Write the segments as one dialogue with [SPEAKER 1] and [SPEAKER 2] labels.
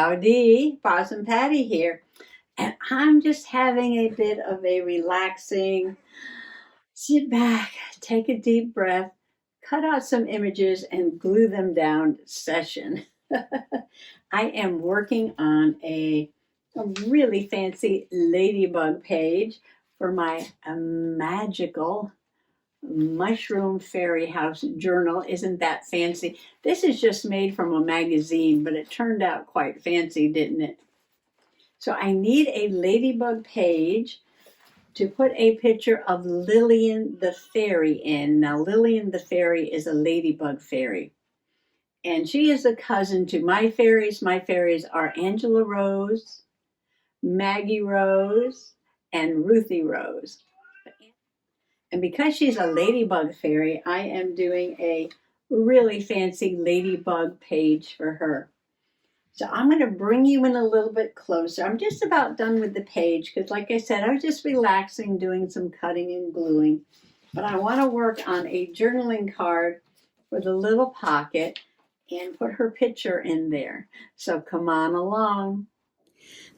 [SPEAKER 1] Howdy, Possum Patty here. And I'm just having a bit of a relaxing, sit back, take a deep breath, cut out some images, and glue them down session. I am working on a really fancy ladybug page for my magical mushroom fairy house journal. Isn't that fancy? This is just made from a magazine, but it turned out quite fancy, didn't it? So I need a ladybug page to put a picture of Lillian the fairy in. Now, Lillian the fairy is a ladybug fairy, and she is a cousin to my fairies. My fairies are Angela Rose, Maggie Rose, and Ruthie Rose. And because she's a ladybug fairy, I am doing a really fancy ladybug page for her. So I'm going to bring you in a little bit closer. I'm just about done with the page because, like I said, I was just relaxing, doing some cutting and gluing. But I want to work on a journaling card for the little pocket and put her picture in there. So come on along.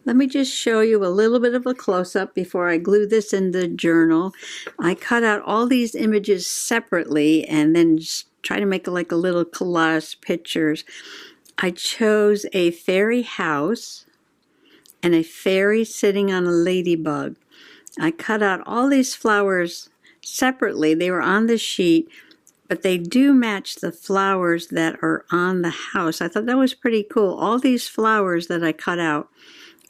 [SPEAKER 1] Let me just show you a little bit of a close-up before I glue this in the journal. I cut out all these images separately and then just try to make like a little collage pictures. I chose a fairy house and a fairy sitting on a ladybug. I cut out all these flowers separately. They were on the sheet, but they do match the flowers that are on the house. I thought that was pretty cool. All these flowers that I cut out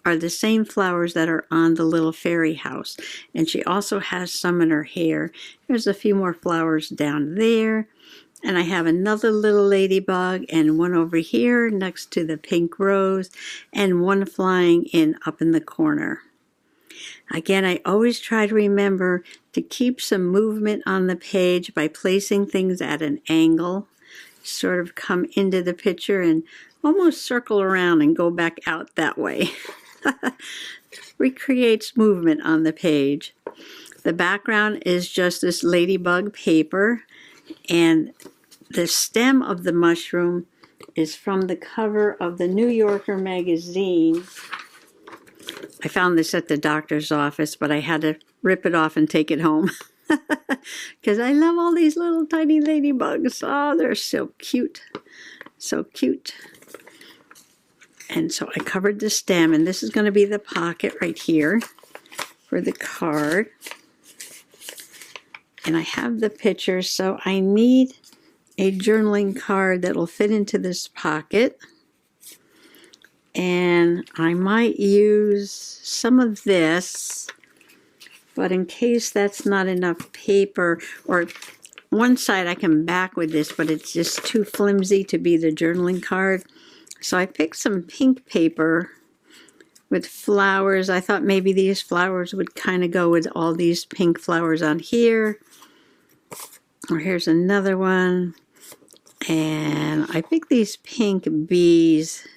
[SPEAKER 1] are the same flowers that are on the little fairy house. And she also has some in her hair. There's a few more flowers down there. And I have another little ladybug and one over here next to the pink rose and one flying in up in the corner. Again, I always try to remember to keep some movement on the page by placing things at an angle. Sort of come into the picture and almost circle around and go back out that way. Recreates movement on the page. The background is just this ladybug paper, and the stem of the mushroom is from the cover of the New Yorker magazine. I found this at the doctor's office, but I had to rip it off and take it home because I love all these little tiny ladybugs. Oh, they're so cute. So cute. And so I covered the stem, and this is going to be the pocket right here for the card. And I have the picture, so I need a journaling card that will fit into this pocket. And I might use some of this, but in case that's not enough paper, or one side I can back with this, but it's just too flimsy to be the journaling card. So I picked some pink paper with flowers. I thought maybe these flowers would kind of go with all these pink flowers on here. Or here's another one. And I picked these pink bees.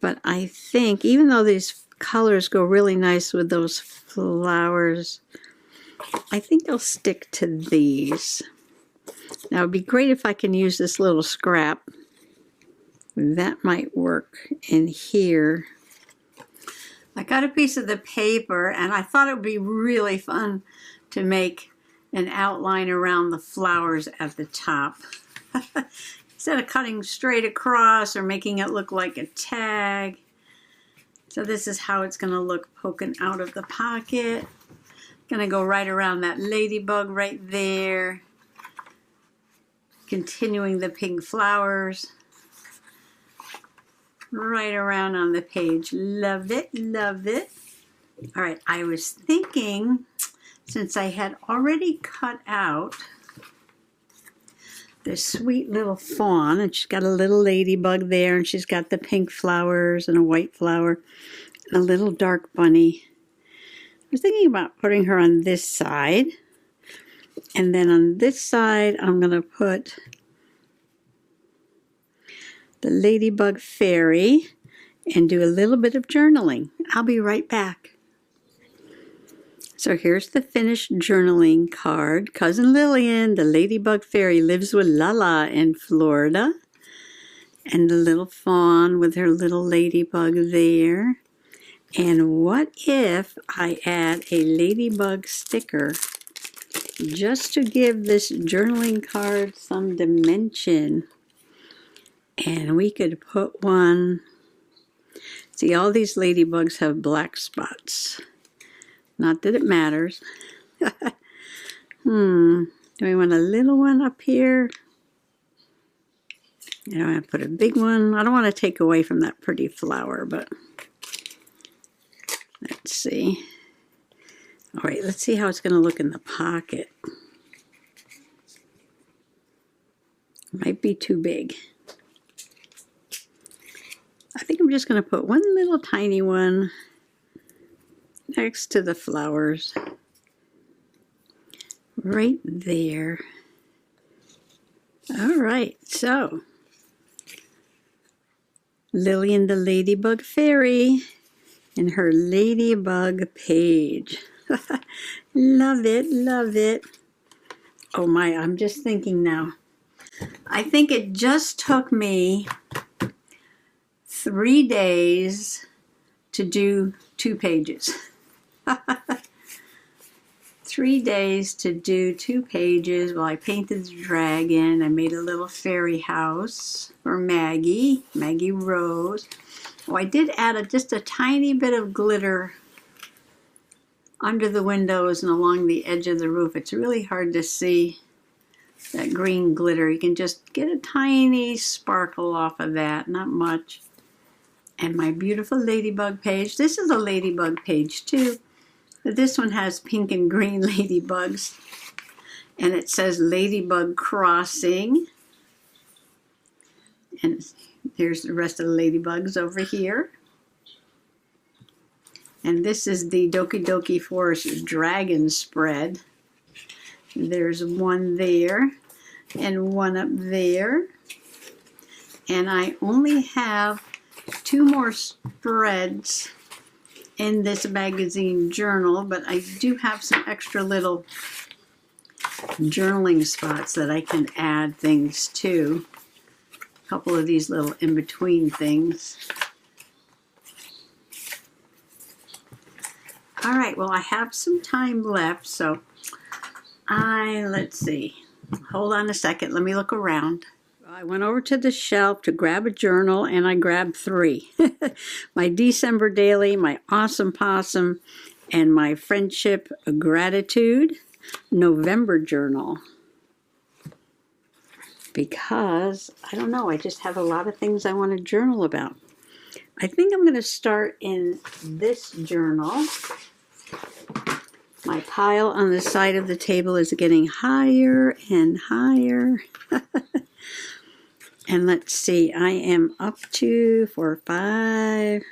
[SPEAKER 1] But I think, even though these colors go really nice with those flowers, I think they'll stick to these. Now, it would be great if I can use this little scrap. That might work in here. I got a piece of the paper, and I thought it would be really fun to make an outline around the flowers at the top. Instead of cutting straight across or making it look like a tag. So this is how it's going to look poking out of the pocket. Going to go right around that ladybug right there. Continuing the pink flowers. Right around on the page. Loved it, loved it. All right, I was thinking, since I had already cut out this sweet little fawn, and she's got a little ladybug there, and she's got the pink flowers and a white flower, and a little dark bunny. I was thinking about putting her on this side, and then on this side, I'm going to put the ladybug fairy and do a little bit of journaling. I'll be right back. So here's the finished journaling card. Cousin Lillian, the ladybug fairy, lives with Lala in Florida. And the little fawn with her little ladybug there. And what if I add a ladybug sticker just to give this journaling card some dimension? And we could put one, see, all these ladybugs have black spots. Not that it matters. Do we want a little one up here? I don't want to put a big one. I don't want to take away from that pretty flower, but let's see. All right, let's see how it's going to look in the pocket. Might be too big. I think I'm just going to put one little tiny one next to the flowers. Right there. All right, so Lillian the Ladybug Fairy and her Ladybug page. Love it, love it. Oh my, I'm just thinking now. I think it just took me 3 days to do 2 pages. 3 days to do 2 pages. Well, I painted the dragon. I made a little fairy house for Maggie Rose. Oh, I did add just a tiny bit of glitter under the windows and along the edge of the roof. It's really hard to see that green glitter. You can just get a tiny sparkle off of that, not much. And my beautiful ladybug page. This is a ladybug page too. This one has pink and green ladybugs. And it says Ladybug Crossing. And here's the rest of the ladybugs over here. And this is the Doki Doki Forest Dragon spread. There's one there and one up there. And I only have 2 more spreads in this magazine journal, but I do have some extra little journaling spots that I can add things to. A couple of these little in-between things. All right, well, I have some time left, so let's see. Hold on a second, let me look around. I went over to the shelf to grab a journal, and I grabbed 3. My December Daily, my Awesome Possum, and my Friendship Gratitude November Journal. Because, I don't know, I just have a lot of things I want to journal about. I think I'm going to start in this journal. My pile on the side of the table is getting higher and higher. And let's see, I am up to 4, 5,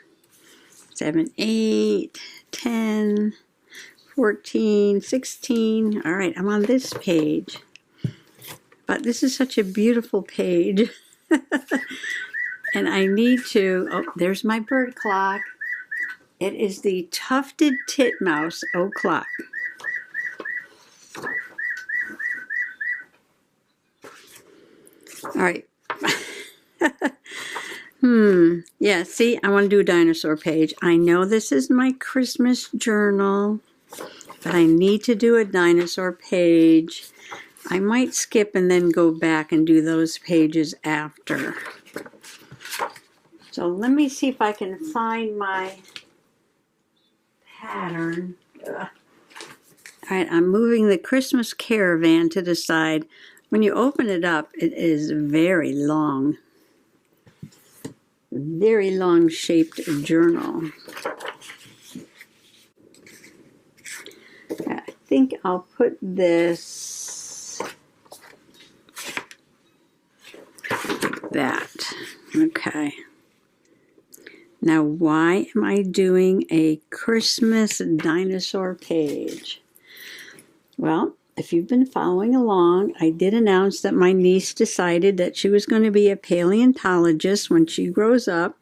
[SPEAKER 1] 7, 8, 10, 14, 16. All right, I'm on this page. But this is such a beautiful page. And I need to, oh, there's my bird clock. It is the Tufted Titmouse o'clock. All right. Yeah, see, I want to do a dinosaur page. I know this is my Christmas journal, but I need to do a dinosaur page. I might skip and then go back and do those pages after. So let me see if I can find my pattern. All right, I'm moving the Christmas caravan to the side. When you open it up, it is very long shaped journal. I think I'll put this like that. Okay. Now, why am I doing a Christmas dinosaur page? Well, if you've been following along, I did announce that my niece decided that she was going to be a paleontologist when she grows up.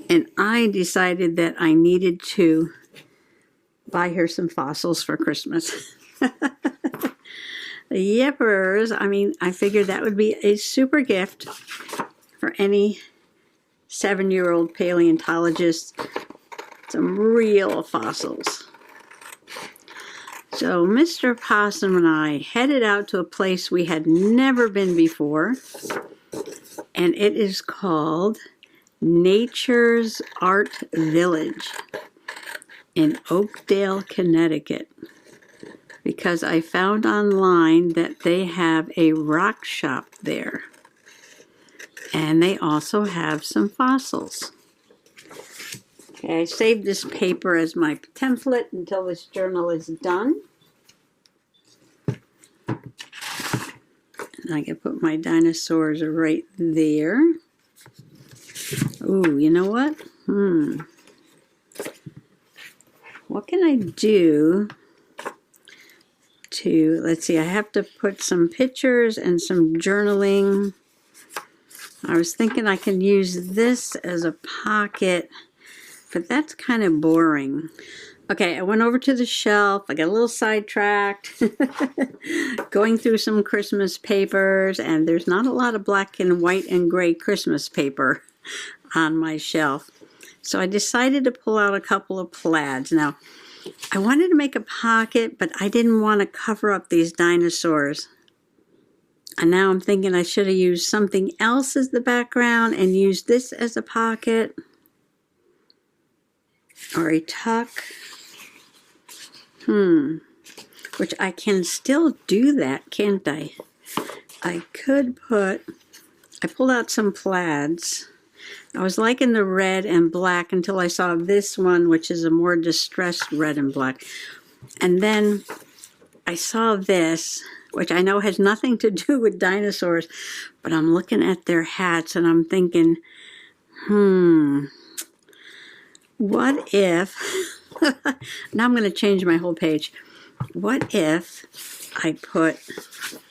[SPEAKER 1] And I decided that I needed to buy her some fossils for Christmas. Yippers. I mean, I figured that would be a super gift for any 7-year-old paleontologist. Some real fossils. So Mr. Possum and I headed out to a place we had never been before, and it is called Nature's Art Village in Oakdale, Connecticut, because I found online that they have a rock shop there, and they also have some fossils. Okay, I saved this paper as my template until this journal is done. And I can put my dinosaurs right there. Ooh, you know what? What can I do to, let's see, I have to put some pictures and some journaling. I was thinking I can use this as a pocket, but that's kind of boring. Okay, I went over to the shelf. I got a little sidetracked going through some Christmas papers, and there's not a lot of black and white and gray Christmas paper on my shelf. So I decided to pull out a couple of plaids. Now, I wanted to make a pocket, but I didn't want to cover up these dinosaurs. And now I'm thinking I should have used something else as the background and used this as a pocket. Or a tuck. Which I can still do that, can't I? I could put, I pulled out some plaids. I was liking the red and black until I saw this one, which is a more distressed red and black. And then I saw this, which I know has nothing to do with dinosaurs, but I'm looking at their hats and I'm thinking, what if, now I'm going to change my whole page. What if I put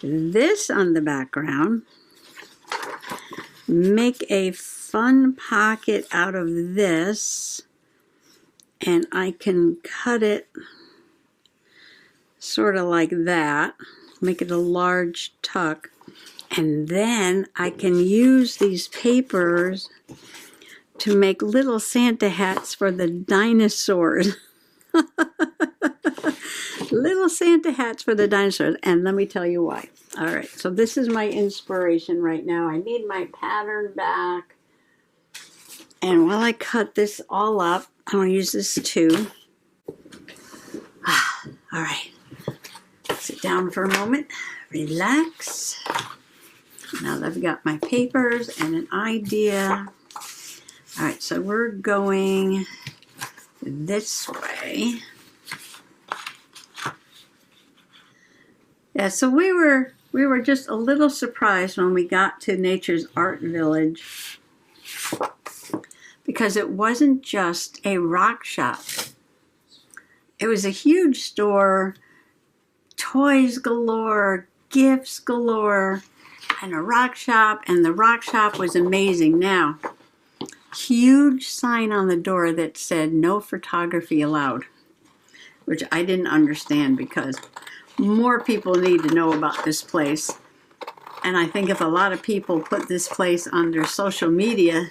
[SPEAKER 1] this on the background, make a fun pocket out of this, and I can cut it sort of like that, make it a large tuck, and then I can use these papers to make little Santa hats for the dinosaurs. Little Santa hats for the dinosaurs, and let me tell you why. All right, so this is my inspiration right now. I need my pattern back. And while I cut this all up, I'm going to use this too. All right, sit down for a moment, relax. Now that I've got my papers and an idea. All right, so we're going this way. Yeah, so we were just a little surprised when we got to Nature's Art Village because it wasn't just a rock shop. It was a huge store, toys galore, gifts galore, and a rock shop, and the rock shop was amazing. Now, huge sign on the door that said no photography allowed, which I didn't understand because more people need to know about this place. And I think if a lot of people put this place on their social media,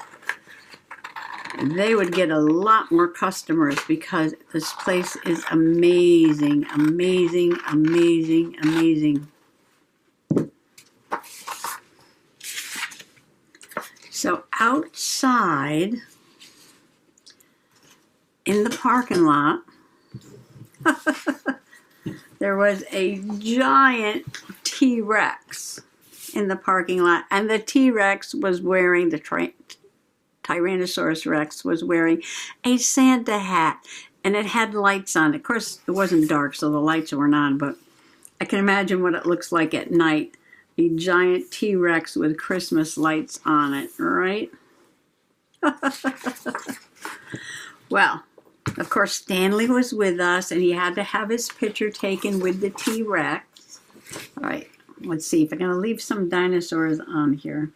[SPEAKER 1] they would get a lot more customers because this place is amazing, amazing, amazing, amazing. So outside in the parking lot, there was a giant T-Rex in the parking lot, and the T-Rex was wearing, the Tyrannosaurus Rex was wearing a Santa hat, and it had lights on it. Of course, it wasn't dark, so the lights weren't on, but I can imagine what it looks like at night. A giant T-Rex with Christmas lights on it, right? Well, of course, Stanley was with us, and he had to have his picture taken with the T-Rex. All right, let's see if I'm going to leave some dinosaurs on here.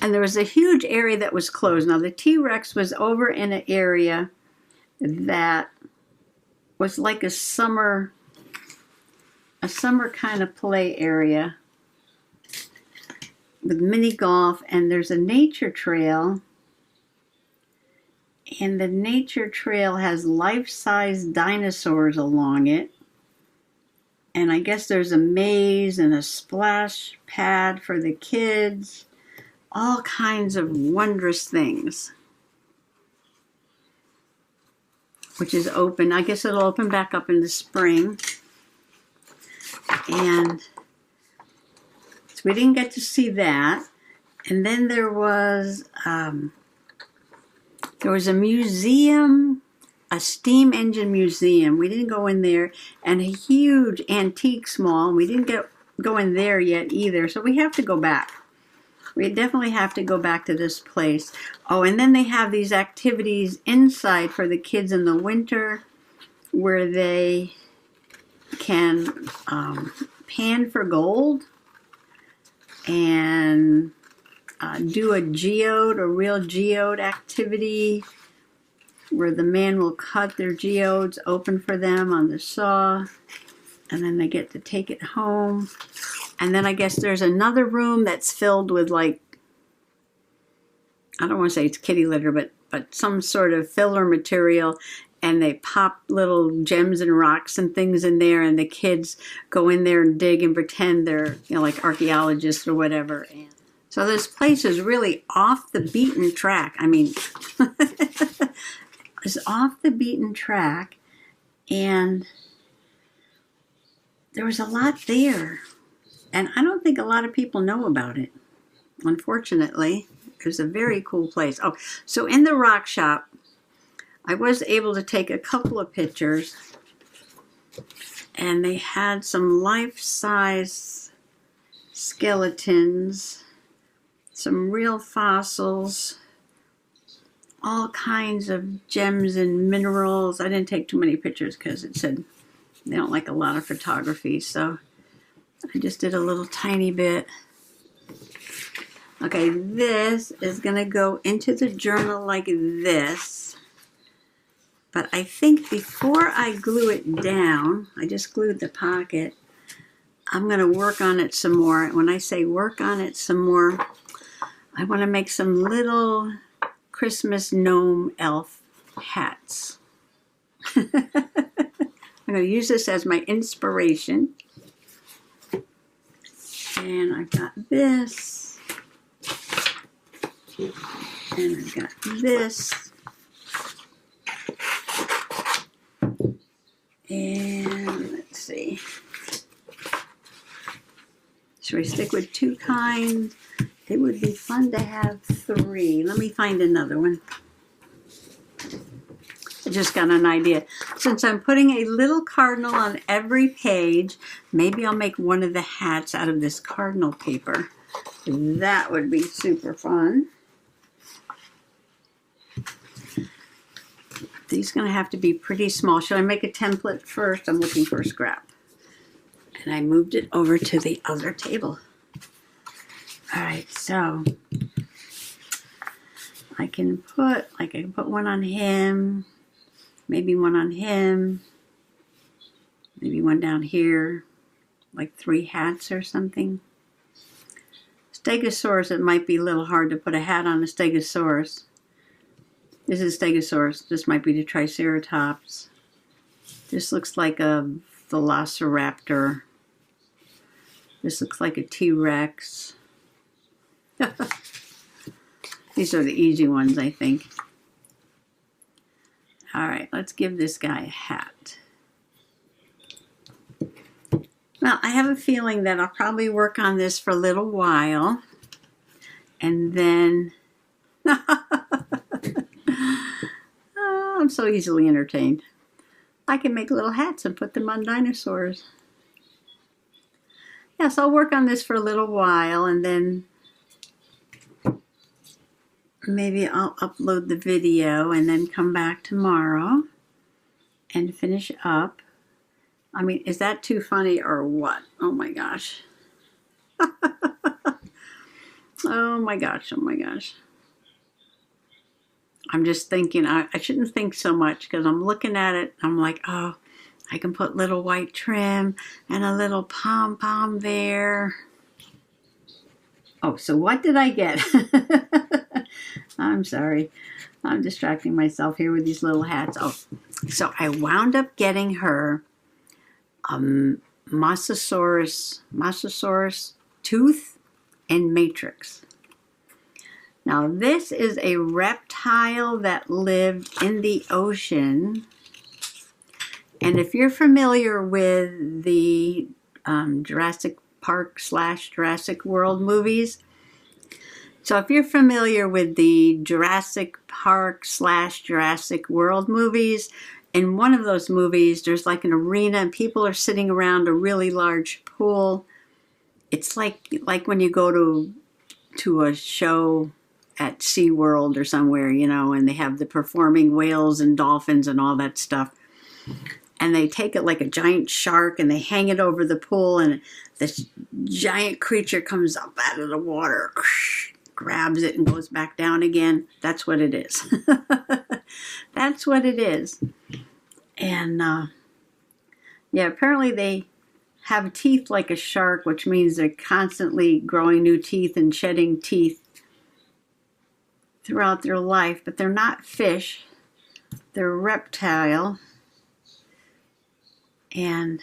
[SPEAKER 1] And there was a huge area that was closed. Now, the T-Rex was over in an area that was like a summer a summer kind of play area with mini golf, and there's a nature trail, and the nature trail has life-size dinosaurs along it, and I guess there's a maze and a splash pad for the kids, all kinds of wondrous things, which is open. I guess it'll open back up in the spring. And so we didn't get to see that. And then there was a museum, a steam engine museum. We didn't go in there, and a huge antiques mall. We didn't go in there yet either, so we have to go back. We definitely have to go back to this place. Oh, and then they have these activities inside for the kids in the winter where they can pan for gold and do a real geode activity where the man will cut their geodes open for them on the saw, and then they get to take it home. And then I guess there's another room that's filled with, like, I don't want to say it's kitty litter, but some sort of filler material, and they pop little gems and rocks and things in there, and the kids go in there and dig and pretend they're, like archaeologists or whatever. And so this place is really off the beaten track. I mean, it's off the beaten track, and there was a lot there. And I don't think a lot of people know about it, unfortunately. It was a very cool place. Oh, so in the rock shop, I was able to take a couple of pictures, and they had some life-size skeletons, some real fossils, all kinds of gems and minerals. I didn't take too many pictures because it said they don't like a lot of photography, so I just did a little tiny bit. Okay, this is going to go into the journal like this. But I think before I glue it down, I just glued the pocket, I'm going to work on it some more. When I say work on it some more, I want to make some little Christmas gnome elf hats. I'm going to use this as my inspiration. And I've got this. And I've got this. And let's see. Should we stick with 2 kinds? It would be fun to have 3. Let me find another one. I just got an idea. Since I'm putting a little cardinal on every page, maybe I'll make one of the hats out of this cardinal paper. That would be super fun. These are going to have to be pretty small. Should I make a template first? I'm looking for a scrap. And I moved it over to the other table. All right, so I can put one on him, maybe one on him, maybe one down here, like 3 hats or something. Stegosaurus, it might be a little hard to put a hat on a Stegosaurus. This is Stegosaurus. This might be the Triceratops. This looks like a Velociraptor. This looks like a T-Rex. These are the easy ones, I think. All right, let's give this guy a hat. Well, I have a feeling that I'll probably work on this for a little while. And then... Oh, I'm so easily entertained. I can make little hats and put them on dinosaurs. Yes, I'll work on this for a little while, and then maybe I'll upload the video and then come back tomorrow and finish up. I mean, is that too funny or what? Oh my gosh. Oh my gosh, oh my gosh. I'm just thinking, I shouldn't think so much because I'm looking at it. I'm like, oh, I can put little white trim and a little pom-pom there. Oh, so what did I get? I'm sorry. I'm distracting myself here with these little hats. Oh, so I wound up getting her a Mosasaurus tooth and matrix. Now, this is a reptile that lived in the ocean. And if you're familiar with the Jurassic Park / Jurassic World movies, so if you're familiar with the Jurassic Park / Jurassic World movies, in one of those movies, there's like an arena and people are sitting around a really large pool. It's like when you go to a show at SeaWorld or somewhere, you know, and they have the performing whales and dolphins and all that stuff. And they take it like a giant shark and they hang it over the pool, and this giant creature comes up out of the water, grabs it and goes back down again. That's what it is. That's what it is. And yeah, apparently they have teeth like a shark, which means they're constantly growing new teeth and shedding teeth throughout their life. But they're not fish. They're reptile. And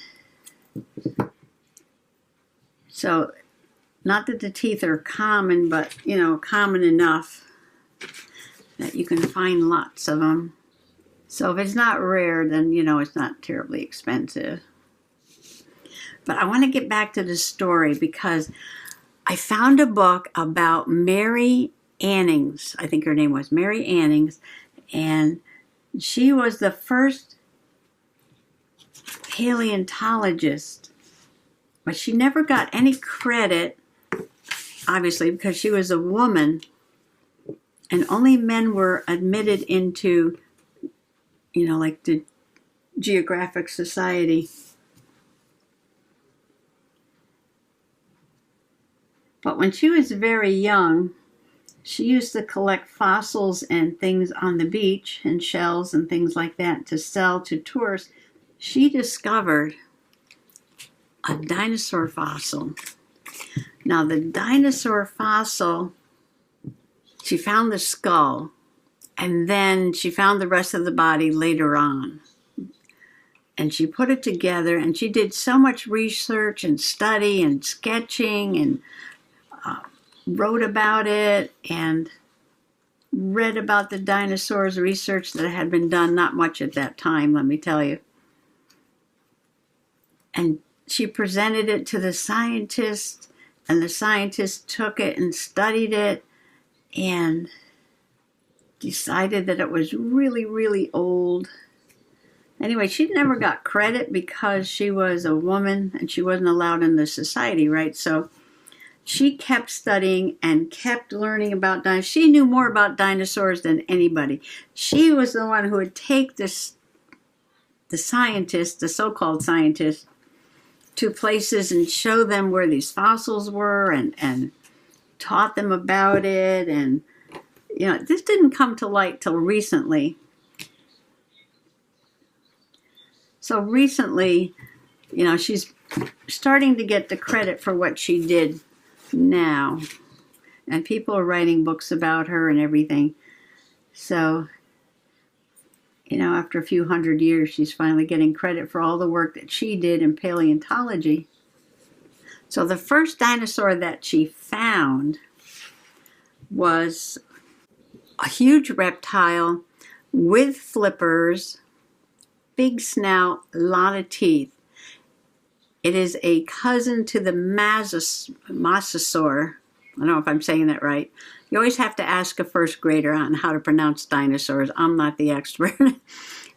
[SPEAKER 1] so, not that the teeth are common, but, you know, common enough that you can find lots of them. So if it's not rare, then, you know, it's not terribly expensive. But I want to get back to the story because I found a book about Mary Annings. I think her name was Mary Annings. And she was the first paleontologist. But she never got any credit, obviously, because she was a woman. And only men were admitted into, you know, like the Geographic Society. But when she was very young, she used to collect fossils and things on the beach and shells and things like that to sell to tourists. She discovered a dinosaur fossil. Now, the dinosaur fossil, she found the skull, and then she found the rest of the body later on. And she put it together, and she did so much research and study and sketching and wrote about it and read about the dinosaurs, research that had been done, not much at that time, let me tell you. And she presented it to the scientists, and the scientists took it and studied it and decided that it was really, really old. Anyway, she never got credit because she was a woman and she wasn't allowed in the society, right? So she kept studying and kept learning about dinosaurs. She knew more about dinosaurs than anybody. She was the one who would take the scientists, the so-called scientists, to places and show them where these fossils were and taught them about it. And, you know, this didn't come to light till recently. So recently, you know, she's starting to get the credit for what she did now. And people are writing books about her and everything. So, you know, after a few hundred years, she's finally getting credit for all the work that she did in paleontology. So the first dinosaur that she found was a huge reptile with flippers, big snout, a lot of teeth. It is a cousin to the Mosasaur. I don't know if I'm saying that right. You always have to ask a first grader on how to pronounce dinosaurs. I'm not the expert.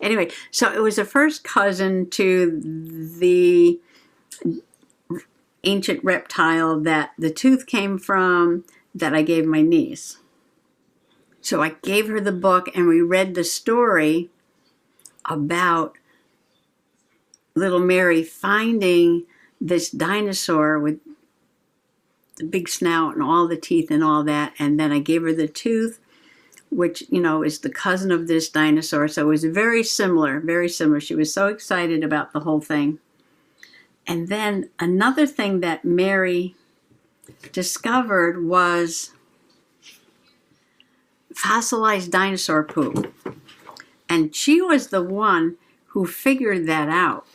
[SPEAKER 1] Anyway, so it was a first cousin to the ancient reptile that the tooth came from that I gave my niece. So I gave her the book and we read the story about little Mary finding this dinosaur with the big snout and all the teeth and all that. And then I gave her the tooth which, you know, is the cousin of this dinosaur. So it was very similar, very similar. She was so excited about the whole thing. And then another thing that Mary discovered was fossilized dinosaur poop. And she was the one who figured that out.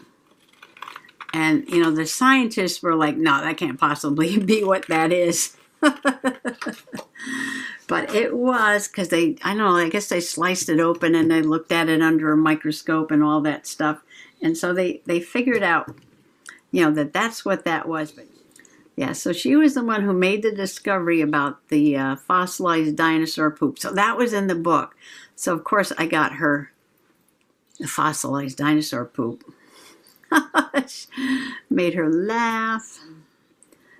[SPEAKER 1] And, you know, the scientists were like, no, that can't possibly be what that is. But it was, because I guess they sliced it open and they looked at it under a microscope and all that stuff. And so they figured out, you know, that's what that was. But yeah, so she was the one who made the discovery about the fossilized dinosaur poop. So that was in the book. So, of course, I got her the fossilized dinosaur poop. Made her laugh.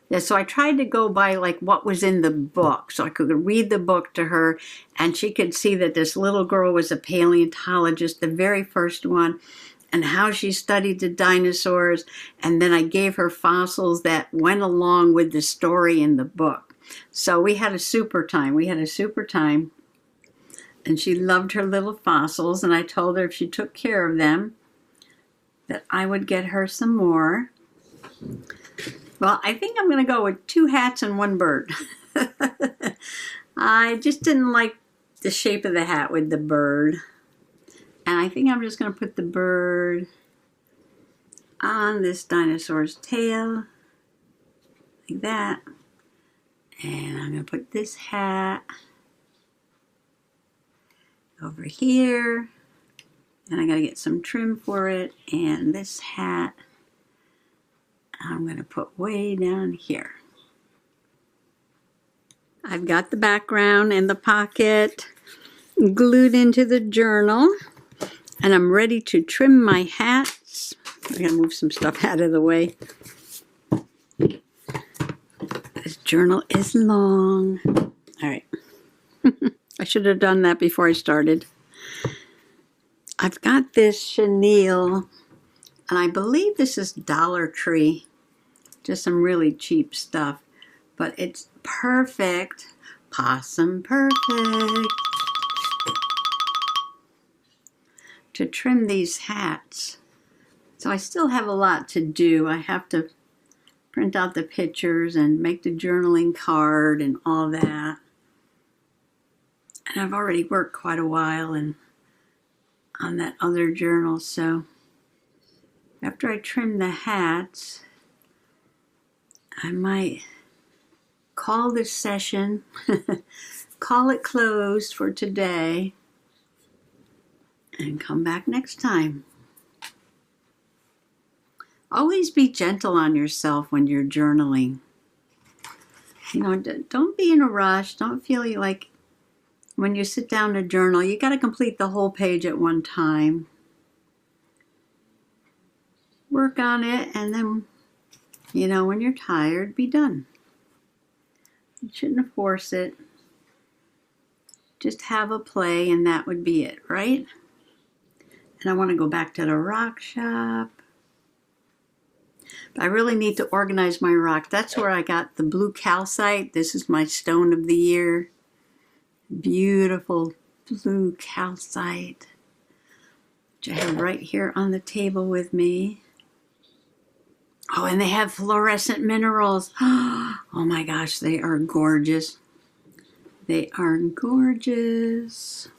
[SPEAKER 1] Yeah, so I tried to go by like what was in the book, so I could read the book to her, and she could see that this little girl was a paleontologist, the very first one, and how she studied the dinosaurs. And then I gave her fossils that went along with the story in the book. So we had a super time. And she loved her little fossils, and I told her if she took care of them, that I would get her some more. Well, I think I'm going to go with 2 hats and 1 bird. I just didn't like the shape of the hat with the bird. And I think I'm just going to put the bird on this dinosaur's tail, like that. And I'm going to put this hat over here. And I got to get some trim for it. And this hat I'm going to put way down here. I've got the background and the pocket glued into the journal. And I'm ready to trim my hats. I'm going to move some stuff out of the way. This journal is long. All right. I should have done that before I started. I've got this chenille, and I believe this is Dollar Tree. Just some really cheap stuff. But it's perfect. Possum perfect. To trim these hats. So I still have a lot to do. I have to print out the pictures and make the journaling card and all that. And I've already worked quite a while on that other journal, so after I trim the hats, I might call this session, call it closed for today, and come back next time. Always be gentle on yourself when you're journaling. You know, don't be in a rush. Don't feel like when you sit down to journal, you got to complete the whole page at one time. Work on it, and then, you know, when you're tired, be done. You shouldn't force it. Just have a play, and that would be it, right? And I want to go back to the rock shop. But I really need to organize my rock. That's where I got the blue calcite. This is my stone of the year. Beautiful blue calcite, which I have right here on the table with me. Oh, and they have fluorescent minerals. Oh my gosh, they are gorgeous. They are gorgeous.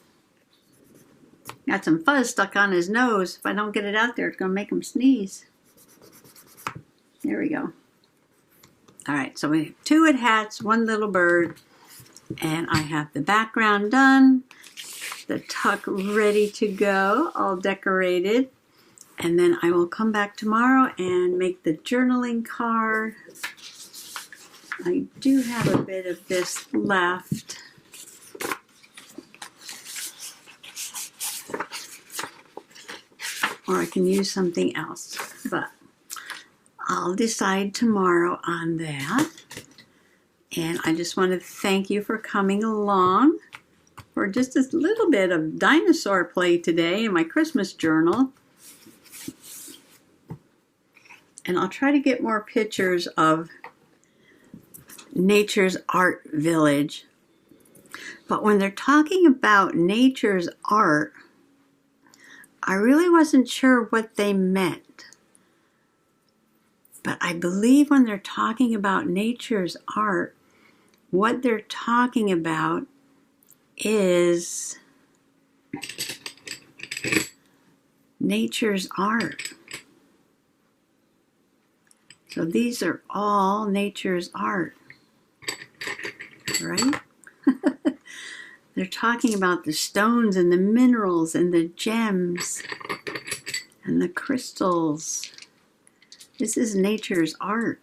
[SPEAKER 1] Got some fuzz stuck on his nose. If I don't get it out there, it's going to make him sneeze. There we go. All right, so we have 2 hats, 1 little bird. And I have the background done, the tuck ready to go, all decorated. And then I will come back tomorrow and make the journaling card. I do have a bit of this left. Or I can use something else, but I'll decide tomorrow on that. And I just want to thank you for coming along for just a little bit of dinosaur play today in my Christmas journal. And I'll try to get more pictures of Nature's Art Village. But when they're talking about nature's art, I really wasn't sure what they meant. But I believe when they're talking about nature's art, what they're talking about is nature's art. So these are all nature's art, right? They're talking about the stones and the minerals and the gems and the crystals. This is nature's art.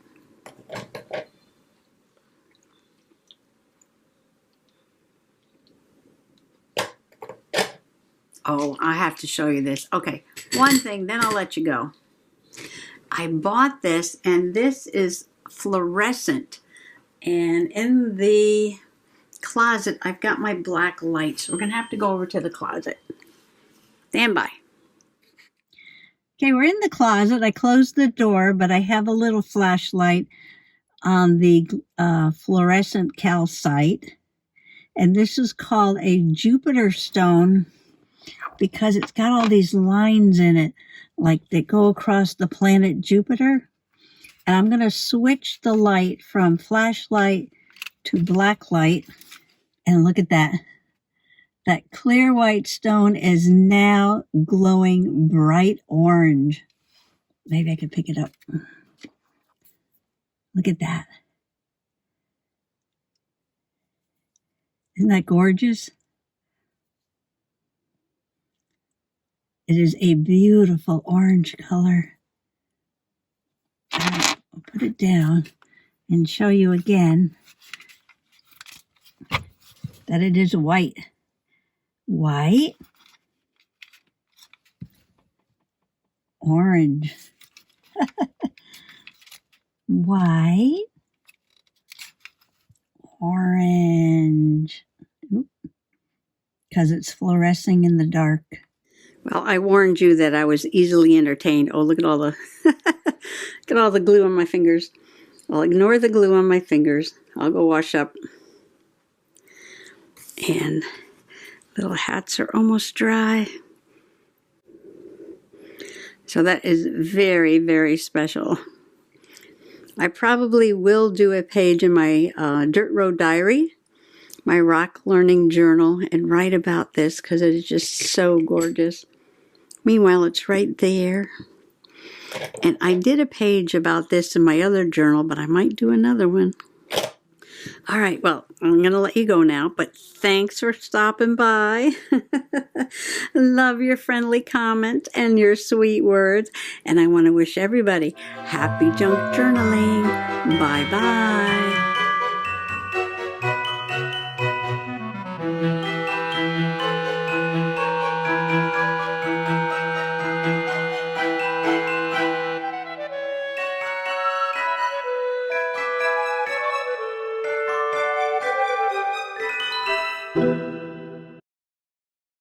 [SPEAKER 1] Oh, I have to show you this. Okay, one thing, then I'll let you go. I bought this, and this is Fluorescent. And in the closet, I've got my black lights. We're going to have to go over to the closet. Stand by. Okay, we're in the closet. I closed the door, but I have a little flashlight on the fluorescent calcite. And this is called a Jupiter stone because it's got all these lines in it, like that go across the planet Jupiter. And I'm going to switch the light from flashlight to black light. And look at that. That clear white stone is now glowing bright orange. Maybe I could pick it up. Look at that. Isn't that gorgeous? It is a beautiful orange color. I'll put it down and show you again that it is white. White, orange, white, orange, because it's fluorescing in the dark. Well, I warned you that I was easily entertained. Oh, look at all the look at all the glue on my fingers. I'll ignore the glue on my fingers. I'll go wash up. And little hats are almost dry. So that is very, very special. I probably will do a page in my Dirt Road Diary, my rock learning journal, and write about this because it is just so gorgeous. Meanwhile, it's right there. And I did a page about this in my other journal, but I might do another one. All right, well, I'm going to let you go now, but thanks for stopping by. Love your friendly comment and your sweet words. And I want to wish everybody happy junk journaling. Bye-bye.